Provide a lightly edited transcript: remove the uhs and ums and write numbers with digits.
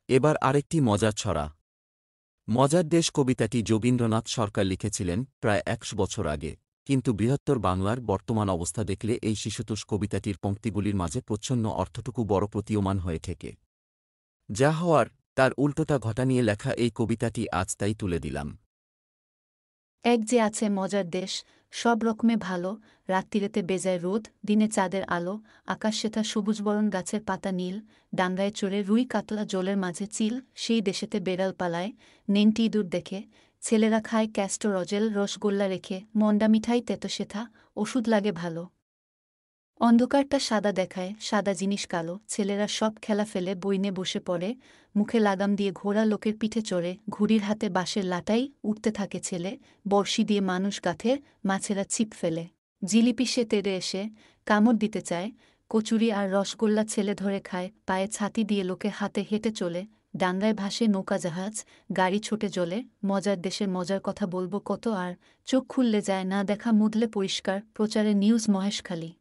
এবার আরেকটি মজার ছড়া। মজার দেশ কবিতাটি যোগীন্দ্রনাথ সরকার লিখেছিলেন প্রায় ১০০ বছর আগে, কিন্তু বৃহত্তর বাংলার বর্তমান অবস্থা দেখলে এই শিশুতোষ কবিতাটির পংক্তিগুলির মাঝে প্রচ্ছন্ন অর্থটুকু বড় প্রতীয়মান হয়ে থেকে। যা হওয়ার তার উল্টোটা ঘটা নিয়ে লেখা এই কবিতাটি আজ তাই তুলে দিলাম। এক যে আছে মজার দেশ, সব রকমে ভালো, রাত্রিরেতে বেজায় রোদ, দিনে চাঁদের আলো, আকাশ সেথা সবুজবরণ গাছের পাতা নীল, ডাঙ্গায় চড়ে রুই কাতলা জলের মাঝে চিল, সেই দেশেতে বেড়াল পালায়, নেংটি ইঁদুর দেখে, ছেলেরা খায় ক্যাস্টর অজেল রসগোল্লা রেখে, মন্ডা মিঠাই তেতো সেথা, ওষুধ লাগে ভালো। অন্ধকারটা সাদা দেখায়, সাদা জিনিস কালো, ছেলেরা সব খেলা ফেলে বইনে বসে পড়ে, মুখে লাগাম দিয়ে ঘোড়া লোকের পিঠে চড়ে, ঘুড়ির হাতে বাঁশের লাটাই, উঠতে থাকে ছেলে, বড়শি দিয়ে মানুষ গাথের, মাছেরা ছিপ ফেলে। জিলিপি সে তেড়ে এসে, কামড় দিতে চায়, কচুরি আর রসগোল্লা ছেলে ধরে খায়, পায়ে ছাতি দিয়ে লোকে হাতে হেঁটে চলে, ডাঙ্গায় ভাসে নৌকা জাহাজ, গাড়ি ছোটে জলে, মজার দেশের মজার কথা বলবো কত আর, চোখ খুললে যায় না দেখা মুদলে পরিষ্কার, প্রচারে নিউজ মহেশখালী।